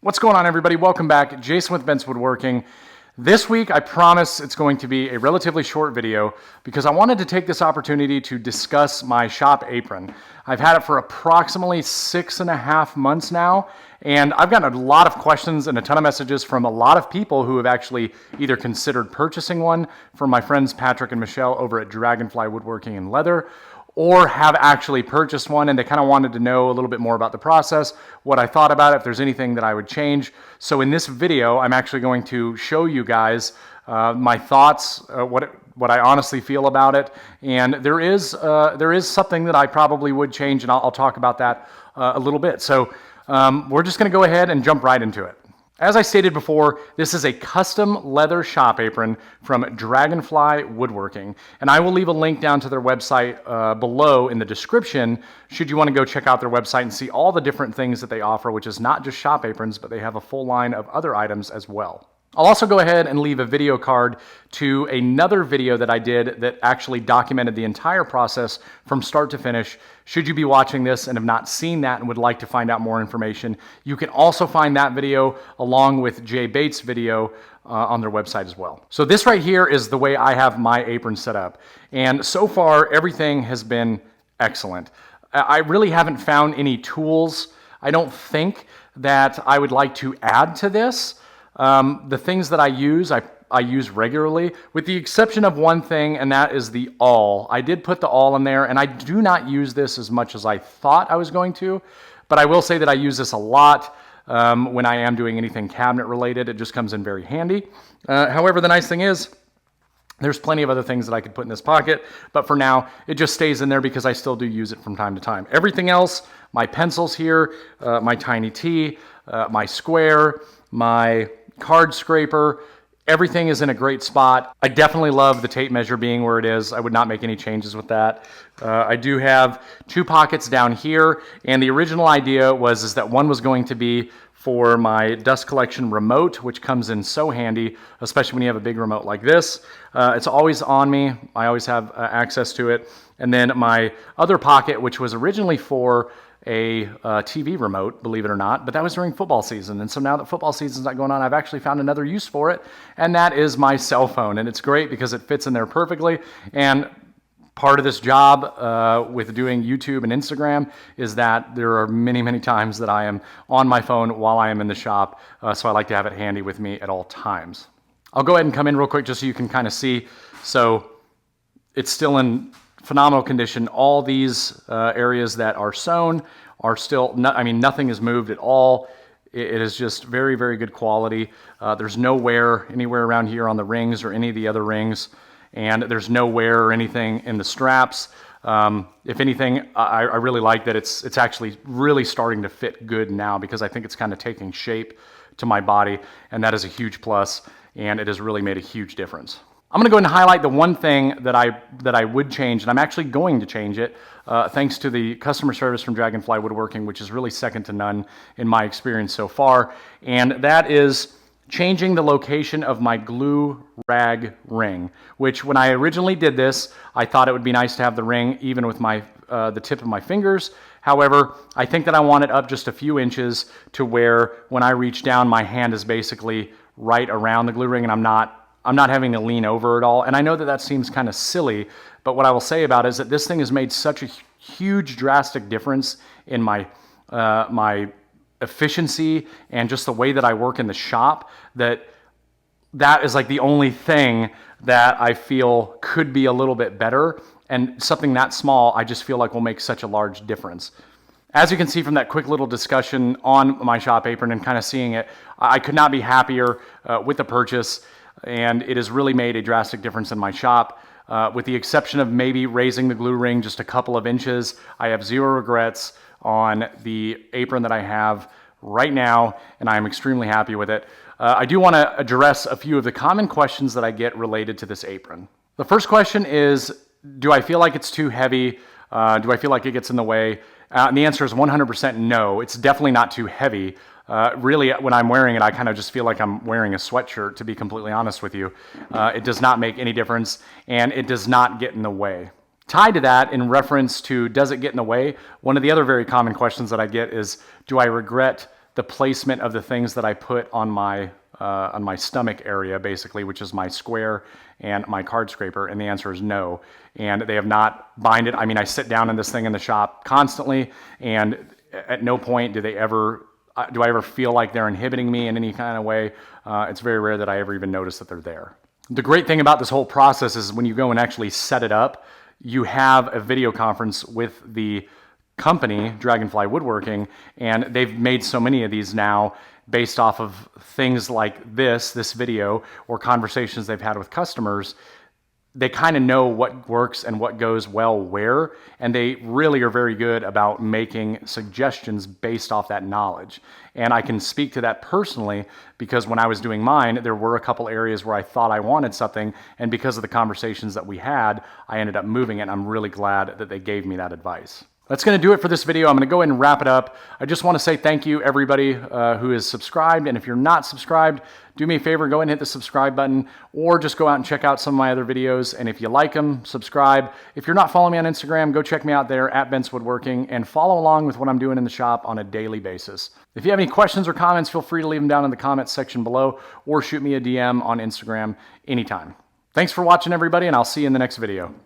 What's going on, everybody? Welcome back. Jason with Ben's Woodworking. This week, I promise it's going to be a relatively short video because I wanted to take this opportunity to discuss my shop apron. I've had it for approximately 6.5 months now, and I've gotten a lot of questions and a ton of messages from a lot of people who have actually either considered purchasing one from my friends Patrick and Michelle over at Dragonfly Woodworking and Leather, or have actually purchased one, and they kind of wanted to know a little bit more about the process, what I thought about it, if there's anything that I would change. So in this video, I'm actually going to show you guys my thoughts, what I honestly feel about it, and there is something that I probably would change, and I'll talk about that a little bit. So we're just going to go ahead and jump right into it. As I stated before, this is a custom leather shop apron from Dragonfly Woodworking, and I will leave a link down to their website below in the description should you want to go check out their website and see all the different things that they offer, which is not just shop aprons, but they have a full line of other items as well. I'll also go ahead and leave a video card to another video that I did that actually documented the entire process from start to finish. Should you be watching this and have not seen that and would like to find out more information, you can also find that video along with Jay Bates' video on their website as well. So this right here is the way I have my apron set up. And so far, everything has been excellent. I really haven't found any tools, I don't think, that I would like to add to this. The things that I use regularly, with the exception of one thing, and that is the awl. I did put the awl in there, and I do not use this as much as I thought I was going to, but I will say that I use this a lot when I am doing anything cabinet related. It just comes in very handy. However, the nice thing is, there's plenty of other things that I could put in this pocket, but for now, it just stays in there because I still do use it from time to time. Everything else, my pencils here, my tiny T, my square, my card scraper, everything is in a great spot. I definitely love the tape measure being where it is. I would not make any changes with that. I do have 2 pockets down here, and the original idea was that one was going to be for my dust collection remote, which comes in so handy, especially when you have a big remote like this. It's always on me. I always have access to it. And then my other pocket, which was originally for a TV remote, believe it or not, but that was during football season. And so now that football season's not going on, I've actually found another use for it, and that is my cell phone. And it's great because it fits in there perfectly. And part of this job with doing YouTube and Instagram is that there are many, many times that I am on my phone while I am in the shop, so I like to have it handy with me at all times. I'll go ahead and come in real quick just so you can kind of see. So it's still in phenomenal condition. All these areas that are sewn are still, nothing is moved at all. It is just very, very good quality. There's no wear anywhere around here on the rings or any of the other rings, and there's no wear or anything in the straps. If anything, I really like that it's actually really starting to fit good now because I think it's kind of taking shape to my body, and that is a huge plus, and it has really made a huge difference. I'm going to go ahead and highlight the one thing that I would change, and I'm actually going to change it thanks to the customer service from Dragonfly Woodworking, which is really second to none in my experience so far, and that is changing the location of my glue rag ring, which when I originally did this, I thought it would be nice to have the ring even with my the tip of my fingers. However, I think that I want it up just a few inches to where when I reach down, my hand is basically right around the glue ring, and I'm not having to lean over at all. And I know that that seems kind of silly, but what I will say about it is that this thing has made such a huge drastic difference in my my efficiency and just the way that I work in the shop, that is like the only thing that I feel could be a little bit better, and something that small I just feel like will make such a large difference. As you can see from that quick little discussion on my shop apron and kind of seeing it, I could not be happier with the purchase, and it has really made a drastic difference in my shop. With the exception of maybe raising the glue ring just a couple of inches, I have zero regrets on the apron that I have right now, and I am extremely happy with it. I do want to address a few of the common questions that I get related to this apron. The first question is, do I feel like it's too heavy? Do I feel like it gets in the way? And the answer is 100% no. It's definitely not too heavy. Really, when I'm wearing it, I kind of just feel like I'm wearing a sweatshirt, to be completely honest with you. It does not make any difference, and it does not get in the way. Tied to that, in reference to does it get in the way, one of the other very common questions that I get is, do I regret the placement of the things that I put on my stomach area, basically, which is my square and my card scraper? And the answer is no. And they have not binded. I mean, I sit down in this thing in the shop constantly, and at no point do I ever feel like they're inhibiting me in any kind of way. It's very rare that I ever even notice that they're there. The great thing about this whole process is when you go and actually set it up, you have a video conference with the company, Dragonfly Woodworking, and they've made so many of these now based off of things like this video, or conversations they've had with customers. They kind of know what works and what goes well where, and they really are very good about making suggestions based off that knowledge. And I can speak to that personally because when I was doing mine, there were a couple areas where I thought I wanted something, and because of the conversations that we had, I ended up moving it, and I'm really glad that they gave me that advice. That's going to do it for this video. I'm going to go ahead and wrap it up. I just want to say thank you, everybody who is subscribed. And if you're not subscribed, do me a favor, go ahead and hit the subscribe button, or just go out and check out some of my other videos. And if you like them, subscribe. If you're not following me on Instagram, go check me out there at Bent's Woodworking and follow along with what I'm doing in the shop on a daily basis. If you have any questions or comments, feel free to leave them down in the comments section below, or shoot me a DM on Instagram anytime. Thanks for watching, everybody, and I'll see you in the next video.